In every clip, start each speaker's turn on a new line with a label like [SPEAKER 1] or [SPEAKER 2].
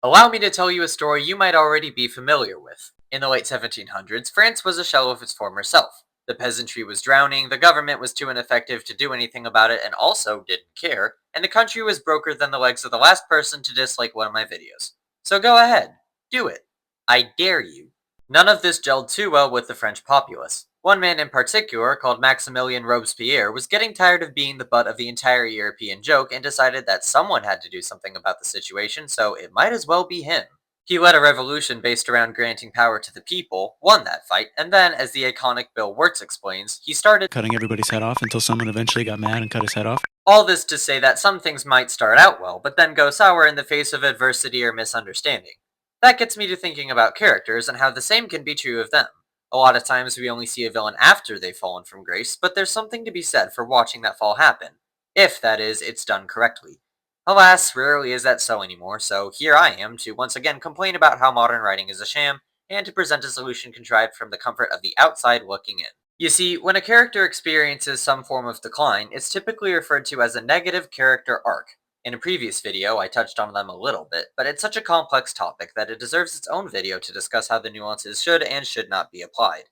[SPEAKER 1] Allow me to tell you a story you might already be familiar with. In the late 1700s, France was a shell of its former self. The peasantry was drowning, the government was too ineffective to do anything about it and also didn't care, and the country was broker than the legs of the last person to dislike one of my videos. So go ahead, do it. I dare you. None of this gelled too well with the French populace. One man in particular, called Maximilien Robespierre, was getting tired of being the butt of the entire European joke and decided that someone had to do something about the situation, so it might as well be him. He led a revolution based around granting power to the people, won that fight, and then, as the iconic Bill Wirtz explains, he started
[SPEAKER 2] cutting everybody's head off until someone eventually got mad and cut his head off.
[SPEAKER 1] all this to say that some things might start out well, but then go sour in the face of adversity or misunderstanding. That gets me to thinking about characters and how the same can be true of them. A lot of times we only see a villain after they've fallen from grace, but there's something to be said for watching that fall happen. If, that is, it's done correctly. Alas, rarely is that so anymore, so here I am to once again complain about how modern writing is a sham, and to present a solution contrived from the comfort of the outside looking in. You see, when a character experiences some form of decline, it's typically referred to as a negative character arc. In a previous video, I touched on them a little bit, but it's such a complex topic that it deserves its own video to discuss how the nuances should and should not be applied.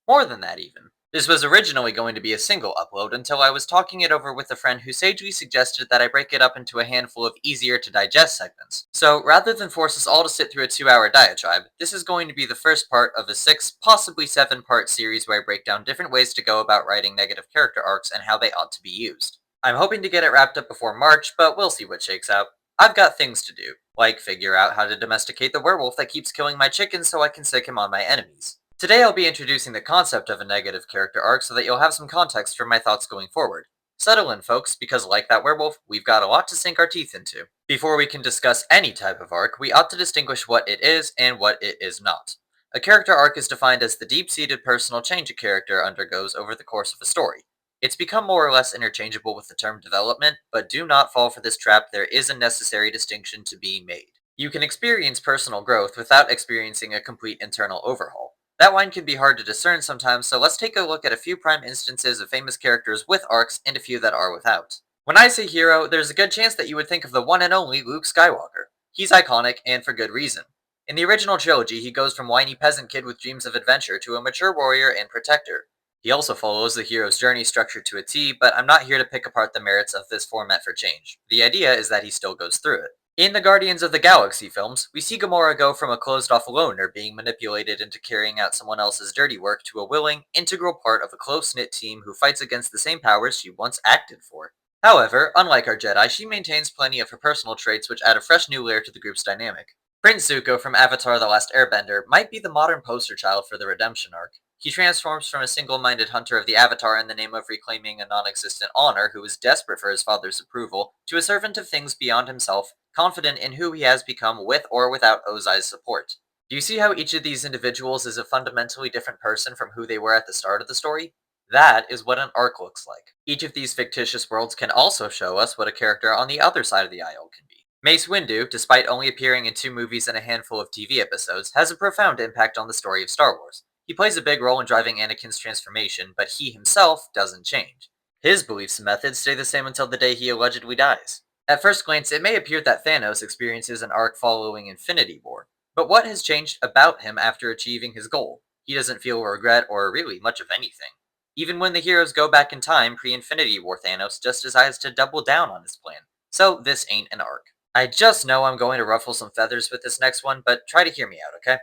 [SPEAKER 1] More than that, even. This was originally going to be a single upload until I was talking it over with a friend who sagely suggested that I break it up into a handful of easier to digest segments. So, rather than force us all to sit through a 2-hour diatribe, this is going to be the first part of a 6, possibly 7-part series where I break down different ways to go about writing negative character arcs and how they ought to be used. I'm hoping to get it wrapped up before March, but we'll see what shakes out. I've got things to do, like figure out how to domesticate the werewolf that keeps killing my chickens so I can sick him on my enemies. Today I'll be introducing the concept of a negative character arc so that you'll have some context for my thoughts going forward. Settle in, folks, because like that werewolf, we've got a lot to sink our teeth into. Before we can discuss any type of arc, we ought to distinguish what it is and what it is not. A character arc is defined as the deep-seated personal change a character undergoes over the course of a story. It's become more or less interchangeable with the term development, but do not fall for this trap, there is a necessary distinction to be made. You can experience personal growth without experiencing a complete internal overhaul. That line can be hard to discern sometimes, so let's take a look at a few prime instances of famous characters with arcs and a few that are without. When I say hero, there's a good chance that you would think of the one and only Luke Skywalker. He's iconic, and for good reason. In the original trilogy, he goes from whiny peasant kid with dreams of adventure to a mature warrior and protector. He also follows the hero's journey structure to a T, but I'm not here to pick apart the merits of this format for change. The idea is that he still goes through it. In the Guardians of the Galaxy films, we see Gamora go from a closed-off loner being manipulated into carrying out someone else's dirty work to a willing, integral part of a close-knit team who fights against the same powers she once acted for. However, unlike our Jedi, she maintains plenty of her personal traits which add a fresh new layer to the group's dynamic. Prince Zuko from Avatar The Last Airbender might be the modern poster child for the redemption arc. He transforms from a single-minded hunter of the Avatar in the name of reclaiming a non-existent honor who is desperate for his father's approval, to a servant of things beyond himself, confident in who he has become with or without Ozai's support. Do you see how each of these individuals is a fundamentally different person from who they were at the start of the story? That is what an arc looks like. Each of these fictitious worlds can also show us what a character on the other side of the aisle can be. Mace Windu, despite only appearing in 2 movies and a handful of TV episodes, has a profound impact on the story of Star Wars. He plays a big role in driving Anakin's transformation, but he himself doesn't change. His beliefs and methods stay the same until the day he allegedly dies. At first glance, it may appear that Thanos experiences an arc following Infinity War, but what has changed about him after achieving his goal? He doesn't feel regret or really much of anything. Even when the heroes go back in time pre-Infinity War, Thanos just decides to double down on his plan. So this ain't an arc. I just know I'm going to ruffle some feathers with this next one, but try to hear me out, okay?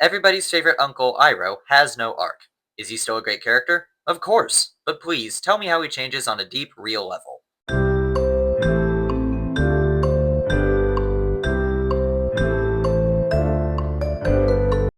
[SPEAKER 1] Everybody's favorite uncle, Iroh, has no arc. Is he still a great character? Of course, but please, tell me how he changes on a deep, real level.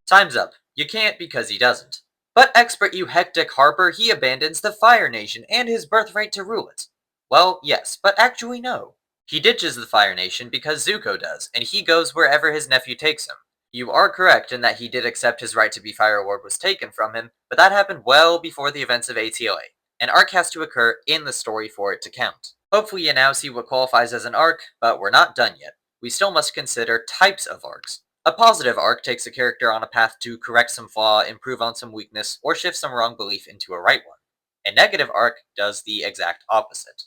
[SPEAKER 1] Time's up. You can't because he doesn't. But expert you hectic Harper, he abandons the Fire Nation and his birthright to rule it. Well, yes, but actually no. He ditches the Fire Nation because Zuko does, and he goes wherever his nephew takes him. You are correct in that he did accept his right to be Fire Lord was taken from him, but that happened well before the events of ATLA. An arc has to occur in the story for it to count. Hopefully you now see what qualifies as an arc, but we're not done yet. We still must consider types of arcs. A positive arc takes a character on a path to correct some flaw, improve on some weakness, or shift some wrong belief into a right one. A negative arc does the exact opposite.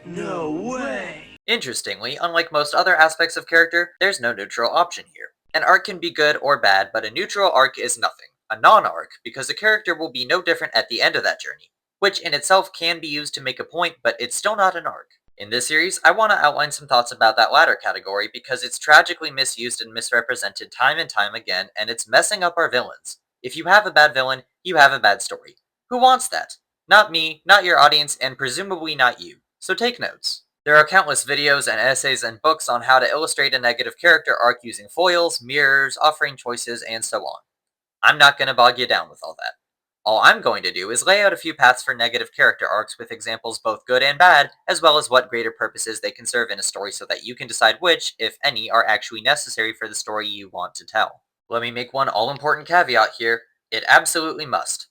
[SPEAKER 3] No way!
[SPEAKER 1] Interestingly, unlike most other aspects of character, there's no neutral option here. An arc can be good or bad, but a neutral arc is nothing. A non-arc, because a character will be no different at the end of that journey, which in itself can be used to make a point, but it's still not an arc. In this series, I want to outline some thoughts about that latter category because it's tragically misused and misrepresented time and time again, and it's messing up our villains. If you have a bad villain, you have a bad story. Who wants that? Not me, not your audience, and presumably not you. So take notes. There are countless videos and essays and books on how to illustrate a negative character arc using foils, mirrors, offering choices, and so on. I'm not going to bog you down with all that. All I'm going to do is lay out a few paths for negative character arcs with examples both good and bad, as well as what greater purposes they can serve in a story so that you can decide which, if any, are actually necessary for the story you want to tell. Let me make one all-important caveat here. It absolutely must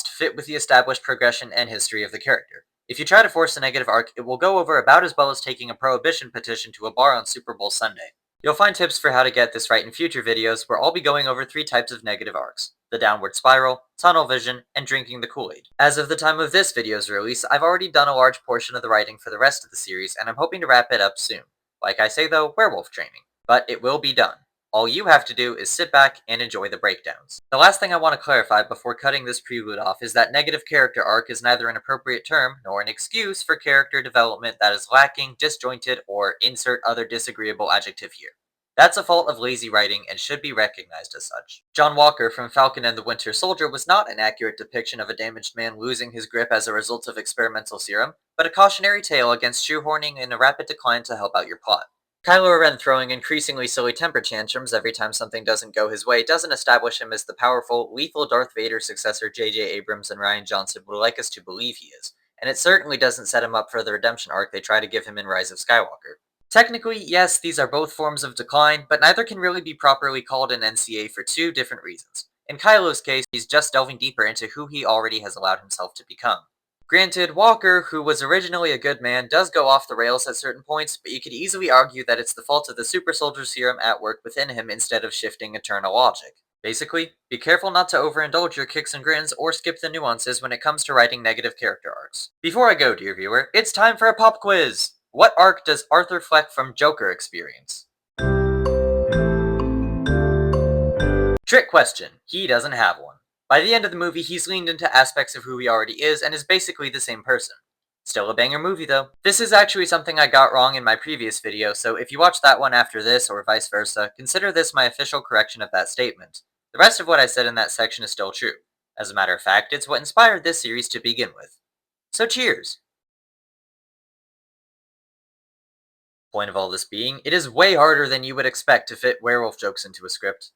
[SPEAKER 1] fit with the established progression and history of the character. If you try to force a negative arc, it will go over about as well as taking a prohibition petition to a bar on Super Bowl Sunday. You'll find tips for how to get this right in future videos where I'll be going over 3 types of negative arcs: the downward spiral, tunnel vision, and drinking the Kool-Aid. As of the time of this video's release, I've already done a large portion of the writing for the rest of the series, and I'm hoping to wrap it up soon. Like I say though, werewolf training. But it will be done. All you have to do is sit back and enjoy the breakdowns. The last thing I want to clarify before cutting this prelude off is that negative character arc is neither an appropriate term nor an excuse for character development that is lacking, disjointed, or insert other disagreeable adjective here. That's a fault of lazy writing and should be recognized as such. John Walker from Falcon and the Winter Soldier was not an accurate depiction of a damaged man losing his grip as a result of experimental serum, but a cautionary tale against shoehorning in a rapid decline to help out your plot. Kylo Ren throwing increasingly silly temper tantrums every time something doesn't go his way doesn't establish him as the powerful, lethal Darth Vader successor J.J. Abrams and Rian Johnson would like us to believe he is, and it certainly doesn't set him up for the redemption arc they try to give him in Rise of Skywalker. Technically, yes, these are both forms of decline, but neither can really be properly called an NCA for 2 different reasons. In Kylo's case, he's just delving deeper into who he already has allowed himself to become. Granted, Walker, who was originally a good man, does go off the rails at certain points, but you could easily argue that it's the fault of the super soldier serum at work within him instead of shifting eternal logic. Basically, be careful not to overindulge your kicks and grins or skip the nuances when it comes to writing negative character arcs. Before I go, dear viewer, it's time for a pop quiz! What arc does Arthur Fleck from Joker experience? Trick question. He doesn't have one. By the end of the movie, he's leaned into aspects of who he already is and is basically the same person. Still a banger movie though. This is actually something I got wrong in my previous video, so if you watch that one after this, or vice versa, consider this my official correction of that statement. The rest of what I said in that section is still true. As a matter of fact, it's what inspired this series to begin with. So cheers! Point of all this being, it is way harder than you would expect to fit werewolf jokes into a script.